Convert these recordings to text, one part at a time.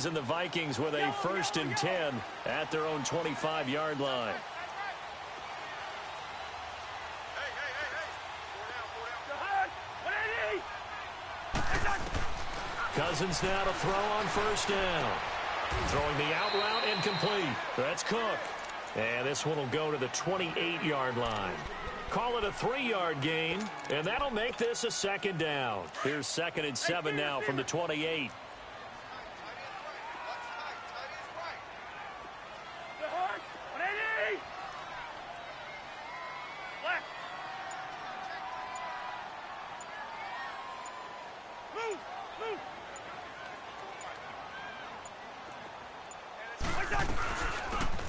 Lions and the Vikings with a 1st and 10 at their own 25-yard line. Cousins now to throw on 1st down. Throwing the out route incomplete. That's Cook. And this one will go to the 28-yard line. Call it a 3-yard gain, and that'll make this a 2nd down. Here's 2nd and 7 now from the 28.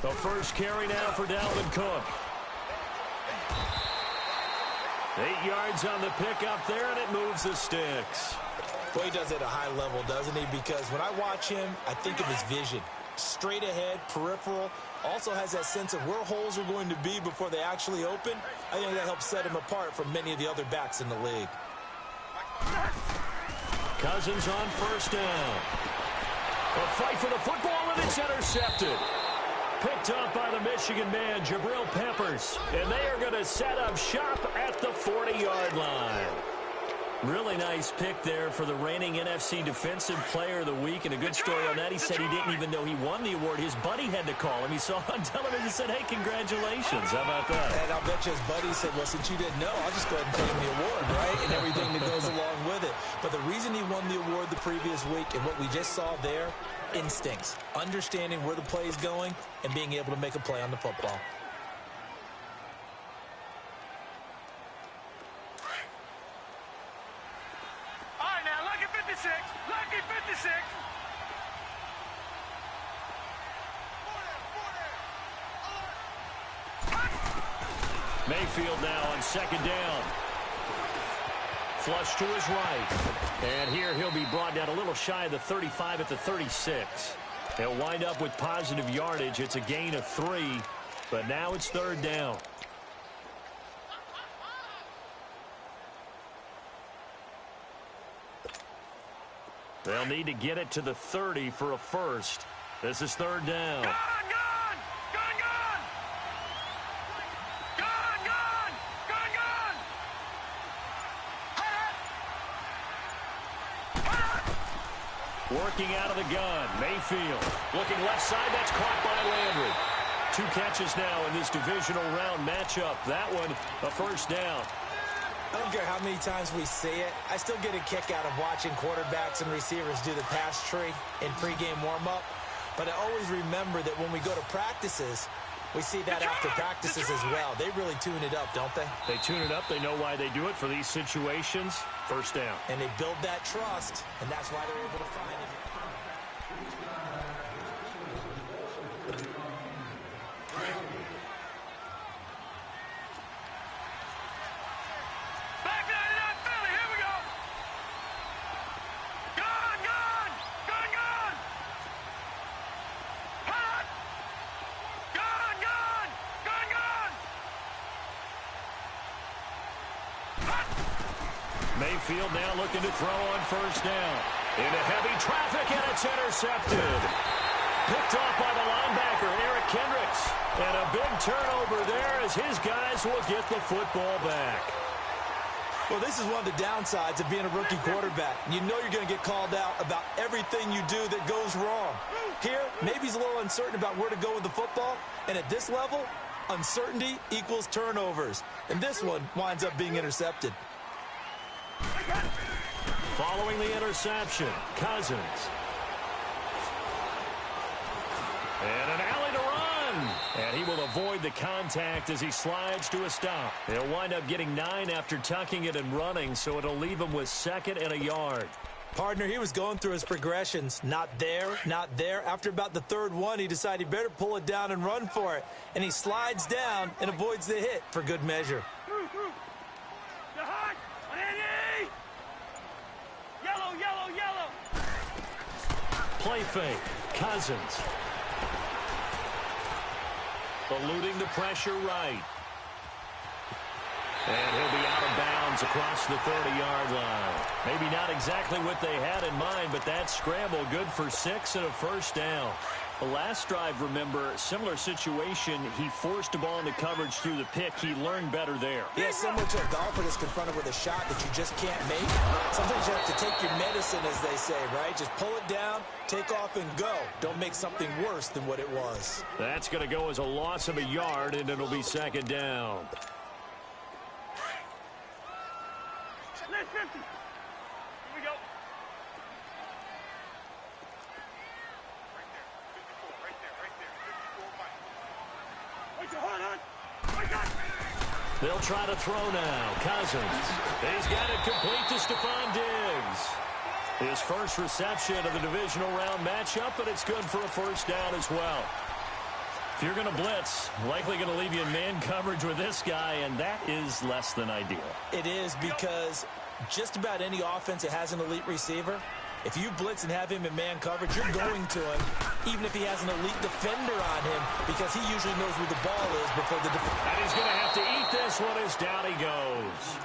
The first carry now for Dalvin Cook. 8 yards on the pickup there, and it moves the sticks. Well, he does it at a high level, doesn't he? Because when I watch him, I think of his vision. Straight ahead, peripheral. Also has that sense of where holes are going to be before they actually open. I think that helps set him apart from many of the other backs in the league. Cousins on 1st down. A fight for the football, and it's intercepted. Picked up by the Michigan man, Jabril Peppers. And they are going to set up shop at the 40-yard line. Really nice pick there for the reigning NFC Defensive Player of the Week. And a good story on that, he said he didn't even know he won the award. His buddy had to call him. He saw on television and said, hey, congratulations. How about that? And I'll bet you his buddy said, well, since you didn't know, I'll just go ahead and claim the award, right? And everything that goes along with it. But the reason he won the award the previous week and what we just saw there, instincts, understanding where the play is going and being able to make a play on the football. All right, now, lucky 56. Lucky 56. Mayfield now on 2nd down. Flush to his right. And here he'll be brought down a little shy of the 35 at the 36. He'll wind up with positive yardage. It's a gain of 3, but now it's 3rd down. They'll need to get it to the 30 for a first. This is 3rd down. Gone, gone! Gone, gone! Gone, gone! Gone, gone! Working out of the gun, Mayfield. Looking left side, that's caught by Landry. 2 catches now in this divisional round matchup. That one, a 1st down. I don't care how many times we see it. I still get a kick out of watching quarterbacks and receivers do the pass tree in pregame warm-up. But I always remember that when we go to practices, we see that after practices as well. They really tune it up, don't they? They tune it up. They know why they do it for these situations. 1st down. And they build that trust, and that's why they're able to find it. Mayfield now looking to throw on 1st down. Into heavy traffic, and it's intercepted. Picked off by the linebacker, XXKlNGHENRYXX. And a big turnover there as his guys will get the football back. Well, this is one of the downsides of being a rookie quarterback. You know you're going to get called out about everything you do that goes wrong. Here, maybe he's a little uncertain about where to go with the football. And at this level, uncertainty equals turnovers. And this one winds up being intercepted. Following the interception, Cousins. And an alley to run. And he will avoid the contact as he slides to a stop. He'll wind up getting 9 after tucking it and running, so it'll leave him with 2nd and a yard. Partner, he was going through his progressions. Not there, not there. After about the 3rd one, he decided he better pull it down and run for it. And he slides down and avoids the hit for good measure. Play fake. Cousins. Eluding the pressure right. And he'll be out of bounds comes across the 30-yard line. Maybe not exactly what they had in mind, but that scramble good for 6 and a first down. The last drive, remember, similar situation. He forced a ball into coverage through the pick. He learned better there. Yeah, similar to a golfer that's confronted with a shot that you just can't make. Sometimes you have to take your medicine, as they say, right? Just pull it down, take off, and go. Don't make something worse than what it was. That's going to go as a loss of a yard, and it'll be second down. Let's 50. Here we go. They'll try to throw now. Cousins. He's got it complete to Stephon Diggs. His first reception of the divisional round matchup, but it's good for a first down as well. If you're going to blitz, likely going to leave you in man coverage with this guy, and that is less than ideal. It is, because just about any offense that has an elite receiver, if you blitz and have him in man coverage, you're going to him, even if he has an elite defender on him, because he usually knows where the ball is before the defender. And he's going to have to eat this one as down he goes.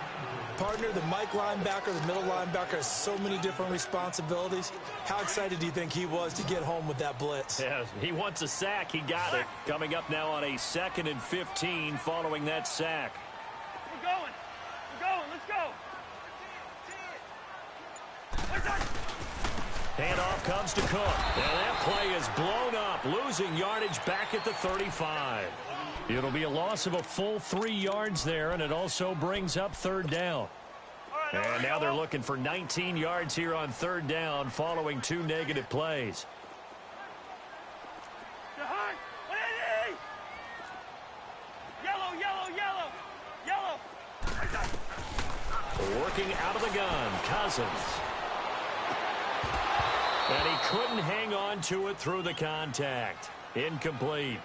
Partner, the Mike linebacker, the middle linebacker, has so many different responsibilities. How excited do you think he was to get home with that blitz? Yeah, he wants a sack. He got it. Coming up now on a 2nd and 15 following that sack. We're going. We're going. Let's go. Handoff comes to Cook. And that play is blown up, losing yardage back at the 35. It'll be a loss of a full 3 yards there, and it also brings up 3rd down. And now they're looking for 19 yards here on 3rd down following 2 negative plays. Yellow, yellow, yellow, yellow. Working out of the gun, Cousins. And he couldn't hang on to it through the contact. Incomplete.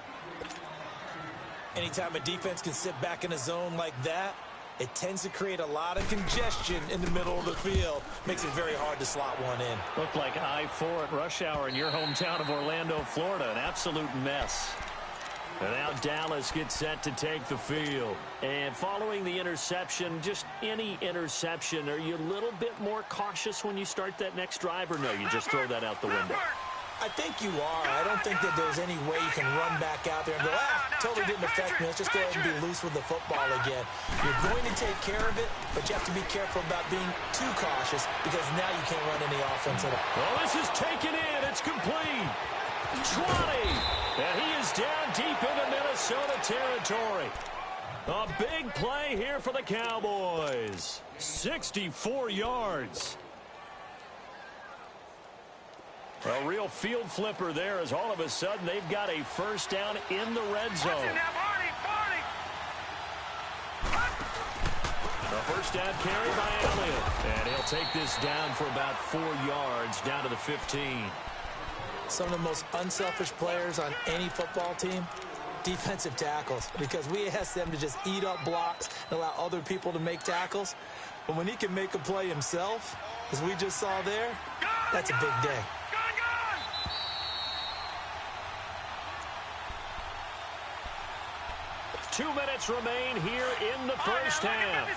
Anytime a defense can sit back in a zone like that, it tends to create a lot of congestion in the middle of the field. Makes it very hard to slot one in. Looked like I-4 at rush hour in your hometown of Orlando, Florida. An absolute mess. And now Dallas gets set to take the field. And following the interception, just any interception, are you a little bit more cautious when you start that next drive, or no, you just throw that out the window? I think you are. I don't think that there's any way you can run back out there and go, totally didn't affect me. Let's just go ahead and be loose with the football again. You're going to take care of it, but you have to be careful about being too cautious, because now you can't run any offense at all. Well, this is taken in. It's complete. 20. And he is down deep into Minnesota territory. A big play here for the Cowboys. 64 yards. A real field flipper there, as all of a sudden they've got a first down in the red zone. A first down carry by Elliott. And he'll take this down for about 4 yards, down to the 15. Some of the most unselfish players on any football team, defensive tackles, because we ask them to just eat up blocks and allow other people to make tackles. But when he can make a play himself, as we just saw there, that's a big day. 2 minutes remain here in the first half.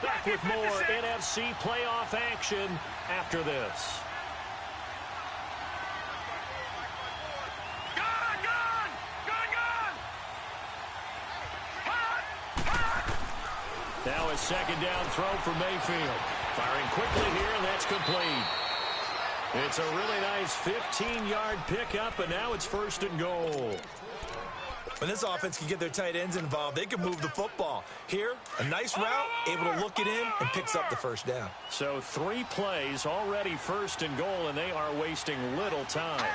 Back with more NFC playoff action after this. Now a second down throw for Mayfield. Firing quickly here, and that's complete. It's a really nice 15-yard pickup, and now it's 1st and goal. When this offense can get their tight ends involved, they can move the football. Here, a nice route, able to look it in, and picks up the first down. So 3 plays, already 1st and goal, and they are wasting little time.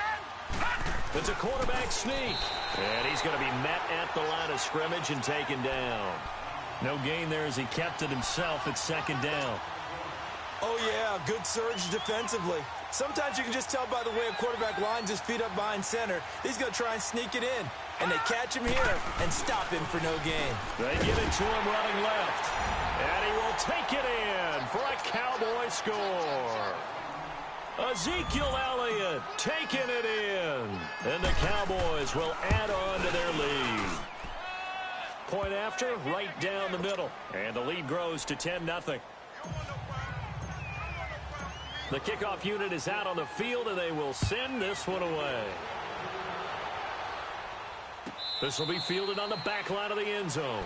It's a quarterback sneak. And he's going to be met at the line of scrimmage and taken down. No gain there as he kept it himself at 2nd down. Oh, yeah, good surge defensively. Sometimes you can just tell by the way a quarterback lines his feet up behind center. He's going to try and sneak it in. And they catch him here and stop him for no gain. They get it to him running left. And he will take it in for a Cowboy score. Ezekiel Elliott taking it in. And the Cowboys will add on to their lead. Point after, right down the middle. And the lead grows to 10-0. The kickoff unit is out on the field, and they will send this one away. This will be fielded on the back line of the end zone.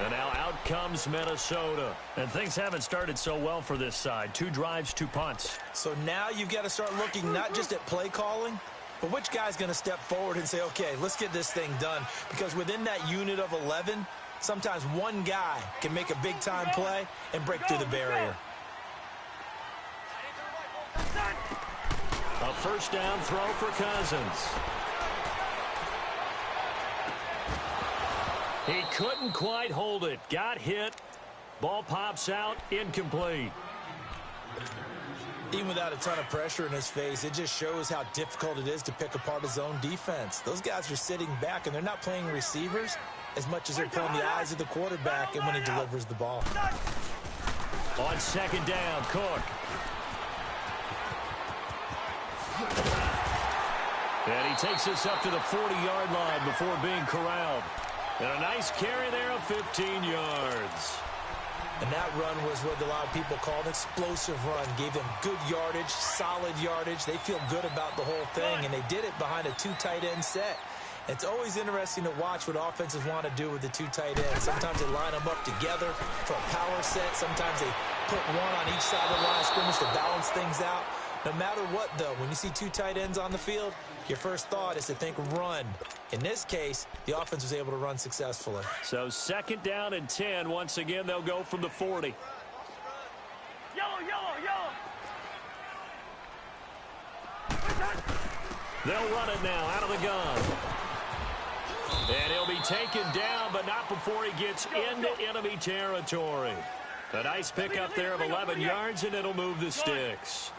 And now out comes Minnesota. And things haven't started so well for this side. 2 drives, 2 punts. So now you've got to start looking not just at play calling, but which guy's going to step forward and say, okay, let's get this thing done. Because within that unit of 11, sometimes one guy can make a big-time play and break through the barrier. A first down throw for Cousins. He couldn't quite hold it. Got hit. Ball pops out. Incomplete. Even without a ton of pressure in his face, it just shows how difficult it is to pick apart his own defense. Those guys are sitting back, and they're not playing receivers as much as they're playing the eyes of the quarterback and when he delivers the ball. On second down, Cook. And he takes this up to the 40-yard line before being corralled. And a nice carry there of 15 yards. And that run was what a lot of people call an explosive run. Gave them good yardage, solid yardage. They feel good about the whole thing, and they did it behind a 2 tight end set. It's always interesting to watch what offenses want to do with the 2 tight ends. Sometimes they line them up together for a power set. Sometimes they put one on each side of the line of scrimmage to balance things out. No matter what, though, when you see 2 tight ends on the field, your first thought is to think run. In this case, the offense was able to run successfully. So second down and 10. Once again, they'll go from the 40. Yellow. They'll run it now out of the gun. And he'll be taken down, but not before he gets into enemy territory. A nice pickup there of 11 yards, and it'll move the sticks.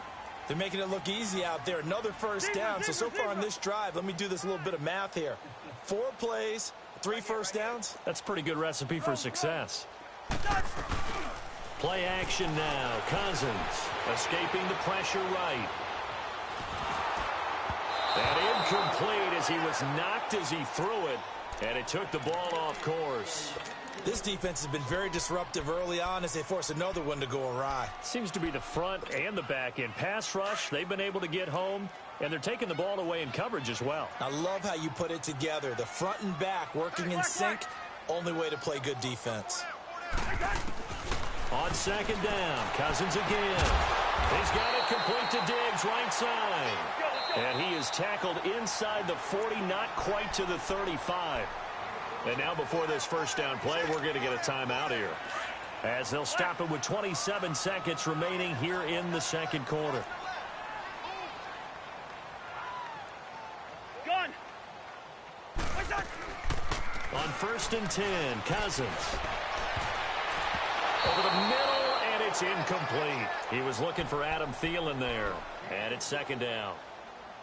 They're making it look easy out there. Another first down. So far on this drive, let me do this little bit of math here. 4 plays, 3 first downs. That's a pretty good recipe for success. Play action now. Cousins escaping the pressure right. And incomplete as he was knocked as he threw it. And it took the ball off course. This defense has been very disruptive early on as they force another one to go awry. Seems to be the front and the back end. Pass rush, they've been able to get home, and they're taking the ball away in coverage as well. I love how you put it together. The front and back working in sync, only way to play good defense. On second down, Cousins again. He's got it complete to Diggs, right side. And he is tackled inside the 40, not quite to the 35. And now before this first down play, we're going to get a timeout here, as they'll stop it with 27 seconds remaining here in the second quarter. Gun. On first and 10, Cousins. Over the middle, and it's incomplete. He was looking for Adam Thielen there, and it's second down.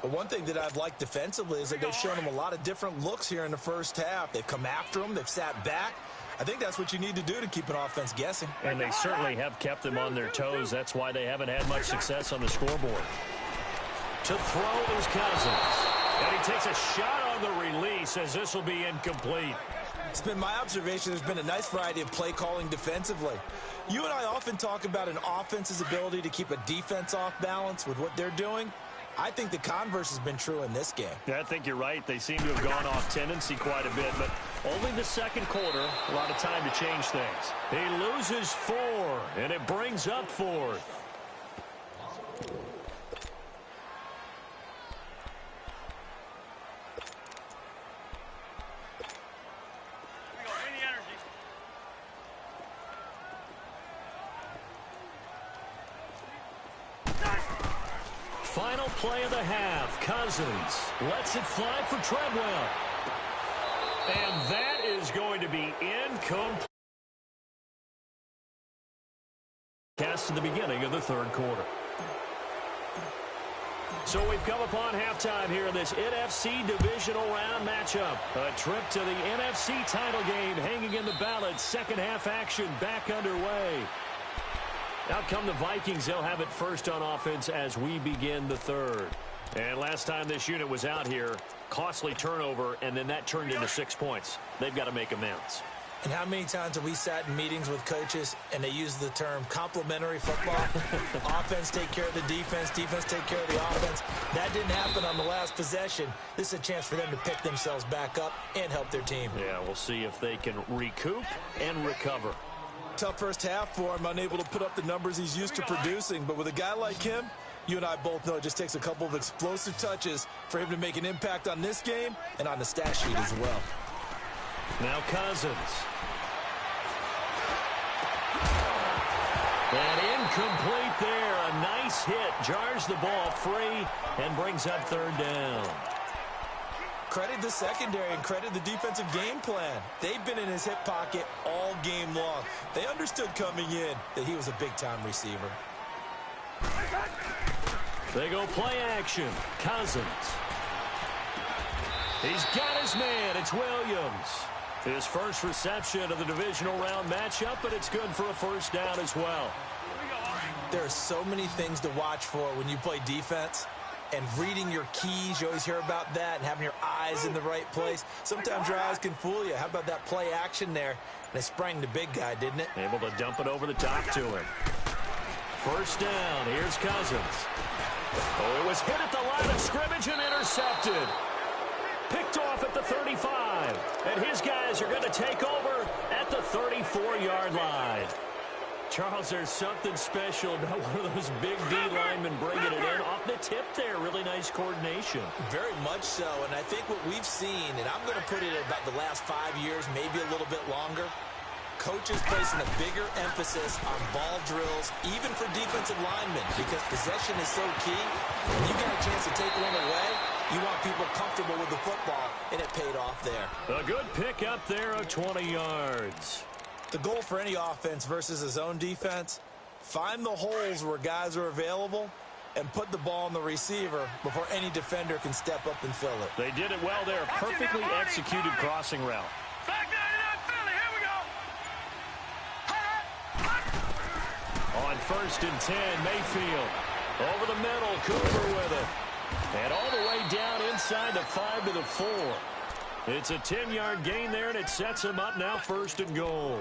But one thing that I've liked defensively is that they've shown him a lot of different looks here in the first half. They've come after him. They've sat back. I think that's what you need to do to keep an offense guessing. And they certainly have kept them on their toes. That's why they haven't had much success on the scoreboard. To throw is Cousins. And he takes a shot on the release as this will be incomplete. It's been my observation there's been a nice variety of play calling defensively. You and I often talk about an offense's ability to keep a defense off balance with what they're doing. I think the converse has been true in this game. Yeah, I think you're right. They seem to have gone off tendency quite a bit, but only the second quarter, a lot of time to change things. He loses 4, and it brings up 4th. Final play of the half. Cousins lets it fly for Treadwell. And that is going to be incomplete. Cast in the beginning of the third quarter. So we've come upon halftime here in this NFC divisional round matchup. A trip to the NFC title game hanging in the balance. Second half action back underway. Out come the Vikings. They'll have it first on offense as we begin the third. And last time this unit was out here, costly turnover, and then that turned into 6 points. They've got to make amends. And how many times have we sat in meetings with coaches and they use the term complementary football? Offense take care of the defense, defense take care of the offense. That didn't happen on the last possession. This is a chance for them to pick themselves back up and help their team. Yeah, we'll see if they can recoup and recover. Tough first half for him, unable to put up the numbers he's used to producing. But with a guy like him, you and I both know it just takes a couple of explosive touches for him to make an impact on this game and on the stat sheet as well. Now Cousins. And incomplete there. A nice hit. Jars the ball free and brings up third down. Credit the secondary and credit the defensive game plan. They've been in his hip pocket all game long. They understood coming in that he was a big-time receiver. They go play action. Cousins. He's got his man. It's Williams. His first reception of the divisional round matchup, but it's good for a first down as well. There are so many things to watch for when you play defense. And reading your keys, you always hear about that, and having your eyes in the right place. Sometimes your eyes can fool you. How about that play action there? And it sprang the big guy, didn't it? Able to dump it over the top to him. First down. Here's Cousins. Oh, it was hit at the line of scrimmage and intercepted. Picked off at the 35. And his guys are going to take over at the 34-yard line. Charles, there's something special about one of those big D linemen bringing it in off the tip there. Really nice coordination. Very much so, and I think what we've seen, and I'm going to put it at about the last 5 years, maybe a little bit longer, coaches placing a bigger emphasis on ball drills, even for defensive linemen, because possession is so key. When you get a chance to take one away, you want people comfortable with the football, and it paid off there. A good pick up there of 20 yards. The goal for any offense versus his own defense, find the holes where guys are available and put the ball on the receiver before any defender can step up and fill it. They did it well there. Perfectly executed crossing route. Back down in Philly. Here we go. On first and 10, Mayfield. Over the middle, Cooper with it. And all the way down inside the 5 to the 4. It's a 10-yard gain there, and it sets him up now first and goal.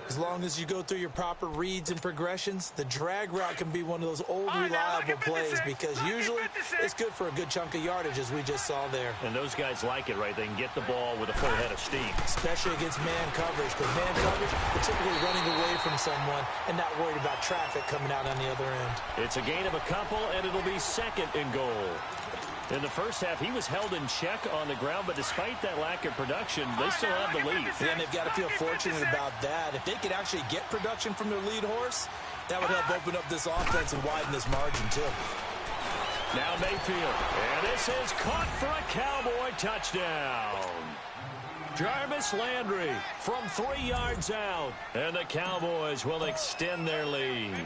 As long as you go through your proper reads and progressions, the drag route can be one of those old reliable plays because usually it's good for a good chunk of yardage, as we just saw there. And those guys like it, right? They can get the ball with a full head of steam. Especially against man coverage, because man coverage, particularly running away from someone and not worried about traffic coming out on the other end. It's a gain of a couple, and it'll be second and goal. In the first half, he was held in check on the ground, but despite that lack of production, they still have the lead. And they've got to feel fortunate about that. If they could actually get production from their lead horse, that would help open up this offense and widen this margin, too. Now Mayfield, and this is caught for a Cowboy touchdown. Jarvis Landry from 3 yards out, and the Cowboys will extend their lead.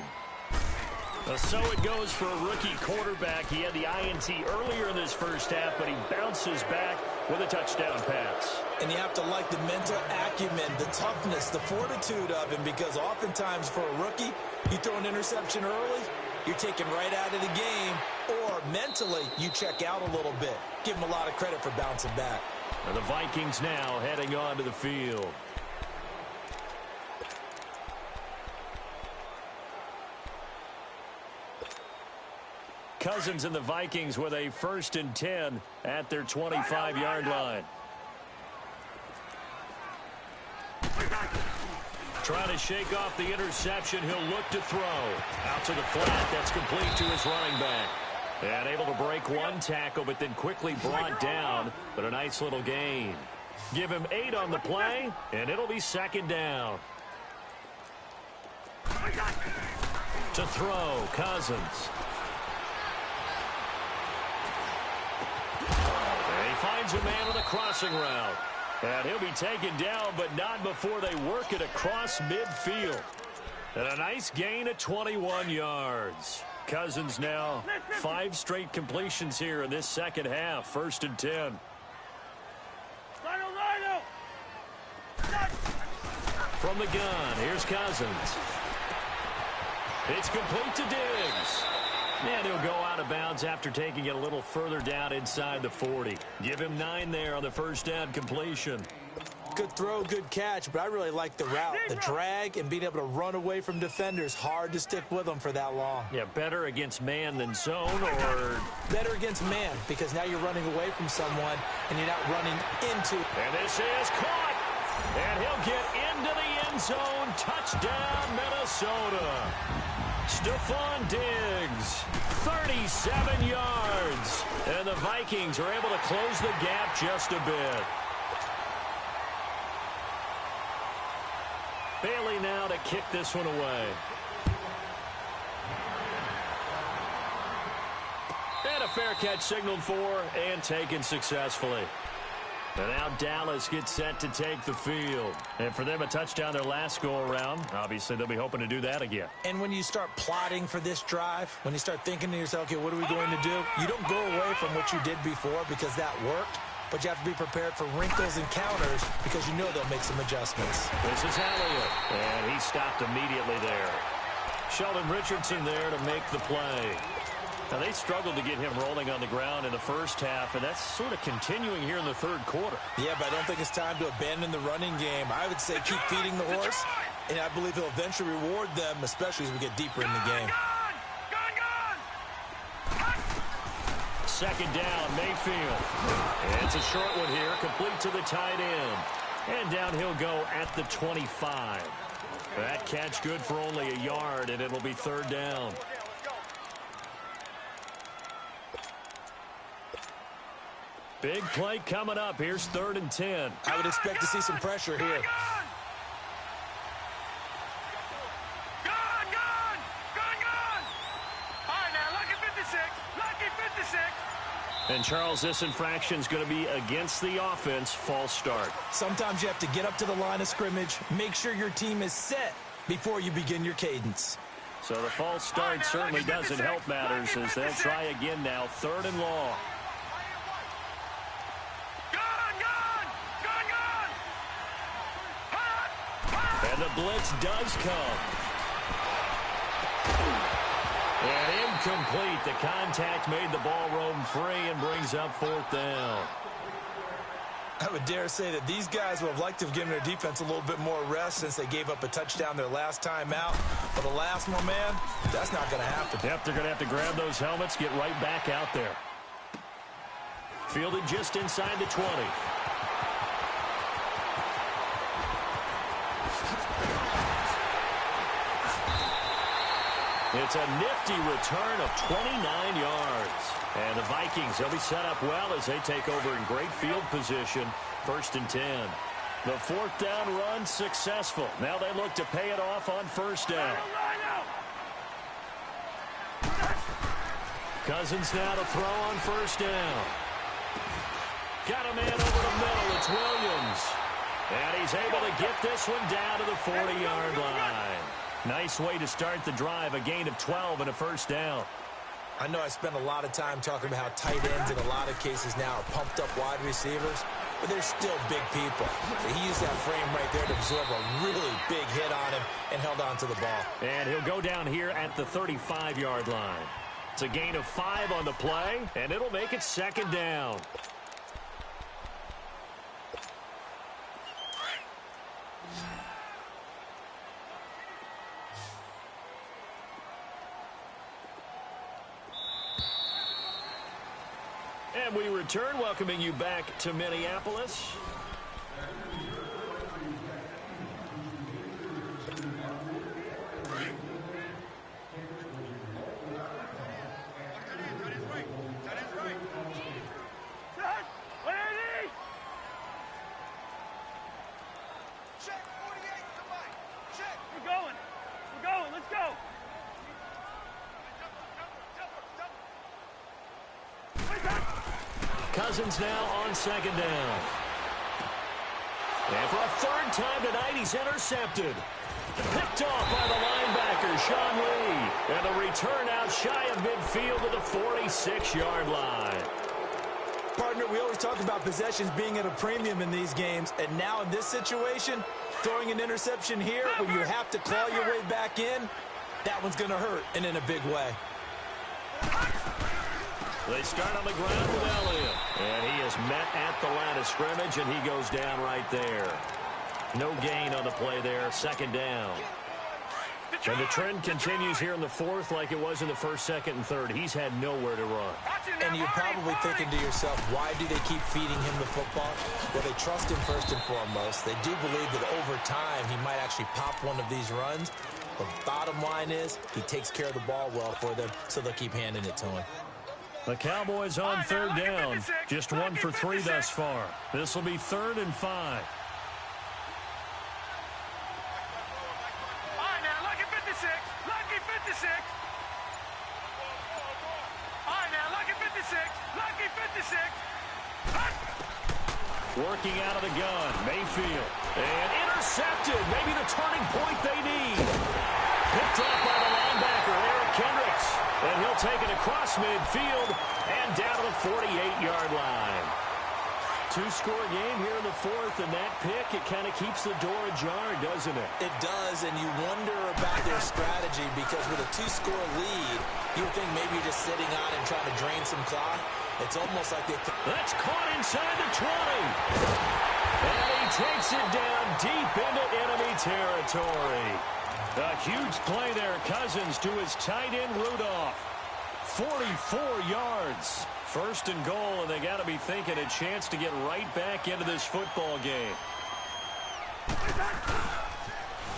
So it goes for a rookie quarterback. He had the INT earlier in this first half, but he bounces back with a touchdown pass. And you have to like the mental acumen, the toughness, the fortitude of him, because oftentimes for a rookie, you throw an interception early, you're taken right out of the game, or mentally you check out a little bit. Give him a lot of credit for bouncing back. And the Vikings now heading onto the field. Cousins and the Vikings with a 1st and 10 at their 25-yard line. Trying to shake off the interception. He'll look to throw. Out to the flat. That's complete to his running back. And able to break one tackle, but then quickly brought down. But a nice little gain. Give him 8 on the play, and it'll be second down. To throw, Cousins. Finds a man on the crossing route. And he'll be taken down, but not before they work it across midfield. And a nice gain of 21 yards. Cousins now 5 straight completions here in this second half. 1st and 10. From the gun, here's Cousins. It's complete to Diggs. And he'll go out of bounds after taking it a little further down inside the 40. Give him 9 there on the first down completion. Good throw, good catch, but I really like the route. The drag and being able to run away from defenders, hard to stick with them for that long. Yeah, better against man than zone, or... Better against man, because now you're running away from someone and you're not running into... And this is caught, and he'll get into the end zone. Touchdown, Minnesota. Stephon Diggs, 37 yards. And the Vikings are able to close the gap just a bit. Bailey now to kick this one away. And a fair catch signaled for and taken successfully. And now Dallas gets set to take the field. And for them, a touchdown their last go-around. Obviously, they'll be hoping to do that again. And when you start plotting for this drive, when you start thinking to yourself, okay, what are we going to do? You don't go away from what you did before because that worked. But you have to be prepared for wrinkles and counters because you know they'll make some adjustments. This is Elliott, and he stopped immediately there. Sheldon Richardson there to make the play. Now, they struggled to get him rolling on the ground in the first half, and that's sort of continuing here in the third quarter. Yeah, but I don't think it's time to abandon the running game. I would say keep feeding the horse, and I believe he'll eventually reward them, especially as we get deeper in the game. Second down, Mayfield. It's a short one here, complete to the tight end. And down he'll go at the 25. That catch good for only a yard, and it'll be third down. Big play coming up. Here's 3rd and 10. I would expect to see some pressure here. And Charles, this infraction's going to be against the offense. False start. Sometimes you have to get up to the line of scrimmage, make sure your team is set before you begin your cadence. So the false start certainly doesn't help matters as they'll try again now. 3rd and long. And the blitz does come. And incomplete. The contact made the ball roam free and brings up 4th down. I would dare say that these guys would have liked to have given their defense a little bit more rest since they gave up a touchdown their last time out. For the last one, man, that's not going to happen. Yep, they're going to have to grab those helmets, get right back out there. Fielded just inside the 20. It's a nifty return of 29 yards. And the Vikings, they'll be set up well as they take over in great field position. 1st and 10. The 4th down run successful. Now they look to pay it off on 1st down. Cousins now to throw on 1st down. Got a man over the middle. It's Williams. And he's able to get this one down to the 40-yard line. Nice way to start the drive, a gain of 12 and a 1st down. I know I spent a lot of time talking about how tight ends in a lot of cases now are pumped up wide receivers, but they're still big people. He used that frame right there to absorb a really big hit on him and held on to the ball. And he'll go down here at the 35-yard line. It's a gain of 5 on the play, and it'll make it 2nd down. And we return, welcoming you back to Minneapolis. Cousins now on 2nd down. And for a 3rd time tonight, he's intercepted. Picked off by the linebacker, Sean Lee. And the return out shy of midfield to the 46-yard line. Partner, we always talk about possessions being at a premium in these games, and now in this situation, throwing an interception here when you have to claw your way back in, that one's going to hurt, and in a big way. They start on the ground with Elliott. And he is met at the line of scrimmage, and he goes down right there. No gain on the play there. Second down. And the trend continues here in the fourth like it was in the first, second, and third. He's had nowhere to run. And you're probably thinking to yourself, why do they keep feeding him the football? Well, they trust him first and foremost. They do believe that over time he might actually pop one of these runs. The bottom line is he takes care of the ball well for them, so they'll keep handing it to him. The Cowboys on third down. Just 1 for 3 thus far. This will be 3rd and 5. Lucky 56. All right, now, lucky 56. Lucky 56. Working out of the gun, Mayfield. And intercepted. Maybe the turning point they need. Picked up by the linebacker, XXKlNGHENRYXX. And he'll take it across midfield and down to the 48-yard line. Two-score game here in the fourth, and that pick, it kind of keeps the door ajar, doesn't it? It does, and you wonder about their strategy because with a two-score lead, you would think maybe you're just sitting on and trying to drain some clock. It's almost like they... That's caught inside the 20. And he takes it down deep into enemy territory. A huge play there, Cousins to his tight end, Rudolph. 44 yards. First and goal, and they got to be thinking a chance to get right back into this football game.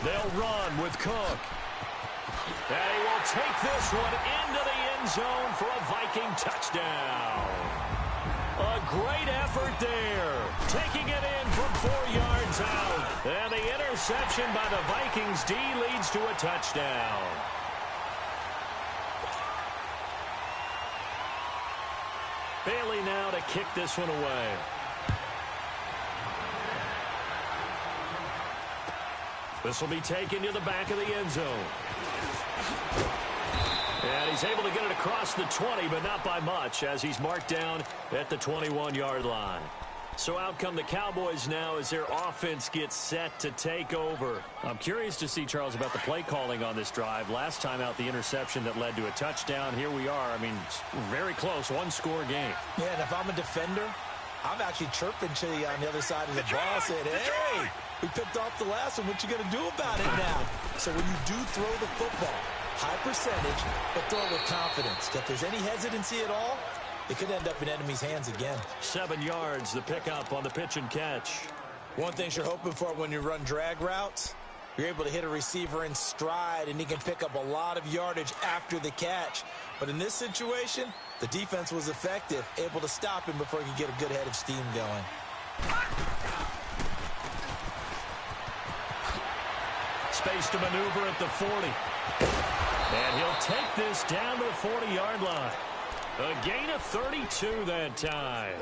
They'll run with Cook. And he will take this one into the end zone for a Viking touchdown. A great effort there. Taking it in from 4 yards out. And the interception by the Vikings D leads to a touchdown. Bailey now to kick this one away. This will be taken to the back of the end zone. And he's able to get it across the 20, but not by much, as he's marked down at the 21-yard line. So out come the Cowboys now as their offense gets set to take over. I'm curious to see, Charles, about the play calling on this drive. Last time out, the interception that led to a touchdown. Here we are. I mean, very close, one-score game. Yeah, and if I'm a defender, I'm actually chirping to you on the other side of the ball saying, hey, we picked off the last one. What you going to do about it now? So when you do throw the football, high percentage, but throw it with confidence. If there's any hesitancy at all, it could end up in enemy's hands again. 7 yards, the pickup on the pitch and catch. One thing you're hoping for when you run drag routes, you're able to hit a receiver in stride, and he can pick up a lot of yardage after the catch. But in this situation, the defense was effective, able to stop him before he could get a good head of steam going. Space to maneuver at the 40. And he'll take this down to the 40-yard line. A gain of 32 that time.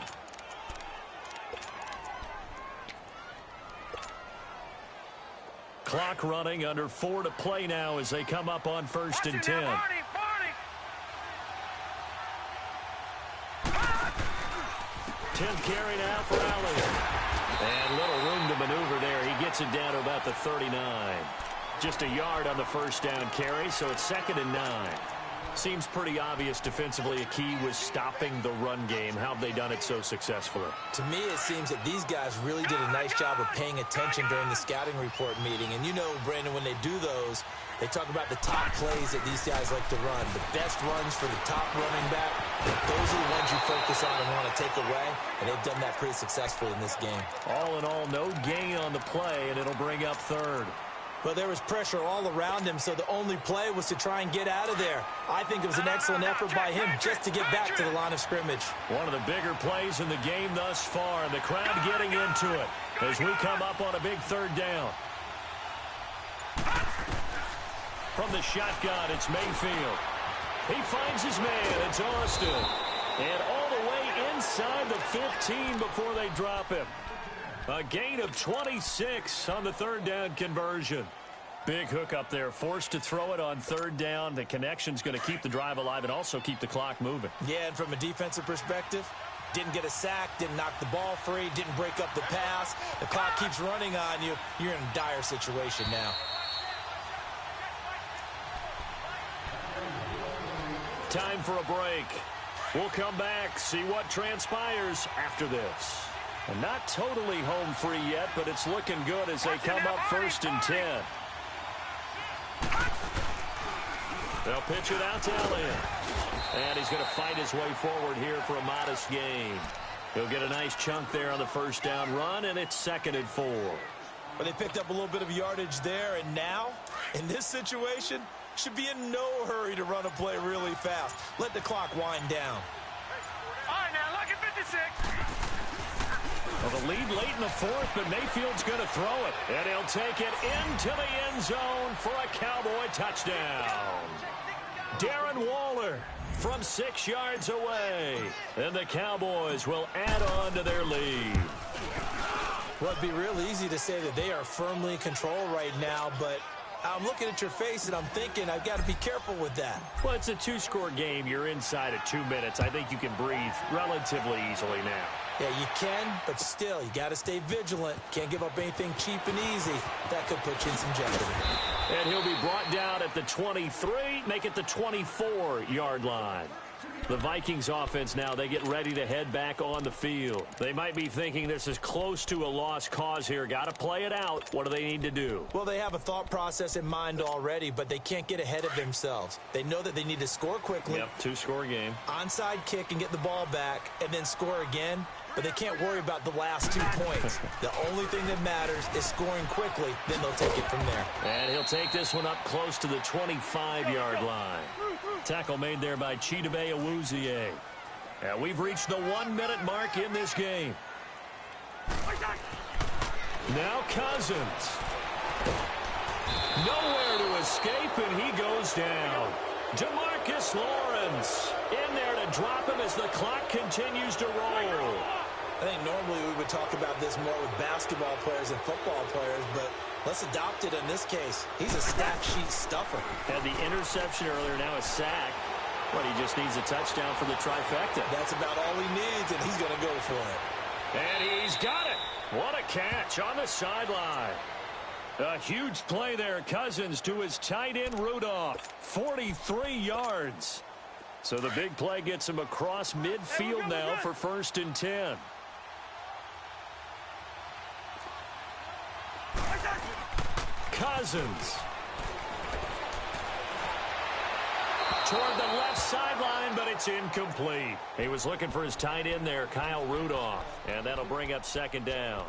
Clock running, under 4 to play now as they come up on 1st and 10. 10th carry now for Elliott. And little room to maneuver there. He gets it down to about the 39. Just a yard on the first down carry, so it's 2nd and 9. Seems pretty obvious defensively a key was stopping the run game. How have they done it so successfully? To me, it seems that these guys really did a nice job of paying attention during the scouting report meeting. And you know, Brandon, when they do those, they talk about the top plays that these guys like to run. The best runs for the top running back, those are the ones you focus on and want to take away. And they've done that pretty successfully in this game. All in all, no gain on the play, and it'll bring up 3rd. But there was pressure all around him, so the only play was to try and get out of there. I think it was an excellent effort by him just to get back to the line of scrimmage. One of the bigger plays in the game thus far, and the crowd getting into it as we come up on a big 3rd down. From the shotgun, it's Mayfield. He finds his man. It's Austin. And all the way inside the 15 before they drop him. A gain of 26 on the 3rd down conversion. Big hook up there, forced to throw it on 3rd down. The connection's going to keep the drive alive and also keep the clock moving. Yeah, and from a defensive perspective, didn't get a sack, didn't knock the ball free, didn't break up the pass. The clock keeps running on you. You're in a dire situation now. Time for a break. We'll come back, see what transpires after this. And not totally home free yet, but it's looking good as they come up 1st and 10. They'll pitch it out to Elliott. And he's going to fight his way forward here for a modest gain. He'll get a nice chunk there on the first down run, and it's 2nd and 4. Well, they picked up a little bit of yardage there, and now, in this situation, should be in no hurry to run a play really fast. Let the clock wind down. All right, now, look at 56. Well, the lead late in the 4th, but Mayfield's going to throw it. And he'll take it into the end zone for a Cowboy touchdown. Darren Waller from 6 yards away. And the Cowboys will add on to their lead. Well, it'd be real easy to say that they are firmly in control right now, but I'm looking at your face and I'm thinking I've got to be careful with that. Well, it's a 2-score game. You're inside of 2 minutes. I think you can breathe relatively easily now. Yeah, you can, but still, you got to stay vigilant. Can't give up anything cheap and easy. That could put you in some jeopardy. And he'll be brought down at the 23, make it the 24-yard line. The Vikings offense now, they get ready to head back on the field. They might be thinking this is close to a lost cause here. Got to play it out. What do they need to do? Well, they have a thought process in mind already, but they can't get ahead of themselves. They know that they need to score quickly. Yep, 2-score game. Onside kick and get the ball back and then score again. But they can't worry about the last 2 points. The only thing that matters is scoring quickly. Then they'll take it from there. And he'll take this one up close to the 25-yard line. Tackle made there by Chidobe Awuzie. And we've reached the 1-minute mark in this game. Now Cousins. Nowhere to escape, and he goes down. DeMarcus Lawrence in there to drop him as the clock continues to roll. I think normally we would talk about this more with basketball players and football players, but let's adopt it in this case. He's a stat sheet stuffer. Had the interception earlier, now a sack. But he just needs a touchdown for the trifecta. That's about all he needs, and he's going to go for it. And he's got it. What a catch on the sideline. A huge play there. Cousins to his tight end, Rudolph. 43 yards. So the big play gets him across midfield now for 1st and 10. Cousins. Toward the left sideline, but it's incomplete. He was looking for his tight end there, Kyle Rudolph. And that'll bring up 2nd down.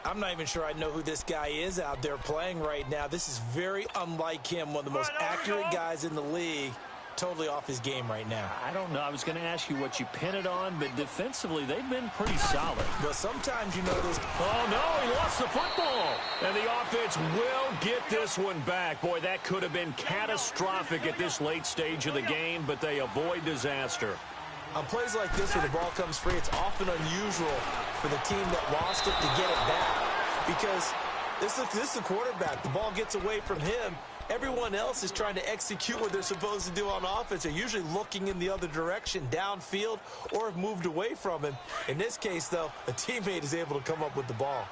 I'm not even sure I know who this guy is out there playing right now. This is very unlike him, one of the most accurate guys in the league. Totally off his game right now. I don't know. I was going to ask you what you pin it on, but defensively, they've been pretty solid. But sometimes you know this. Oh, no, he lost the football. And the offense will get this one back. Boy, that could have been catastrophic at this late stage of the game, but they avoid disaster. On plays like this where the ball comes free, it's often unusual for the team that lost it to get it back. Because this is the quarterback. The ball gets away from him. Everyone else is trying to execute what they're supposed to do on offense. They're usually looking in the other direction, downfield, or have moved away from him. In this case, though, a teammate is able to come up with the ball.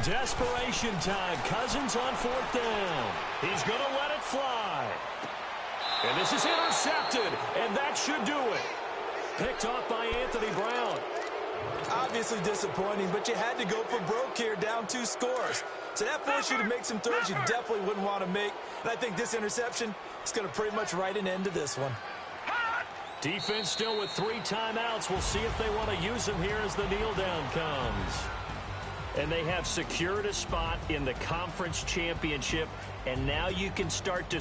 Desperation time. Cousins on 4th down. He's going to let it fly. And this is intercepted, and that should do it. Picked off by Anthony Brown. Obviously disappointing, but you had to go for broke here, down 2 scores. So that forced you to make some throws you definitely wouldn't want to make. And I think this interception is going to pretty much write an end to this one. Defense still with 3 timeouts. We'll see if they want to use them here as the kneel down comes. And they have secured a spot in the conference championship. And now you can start to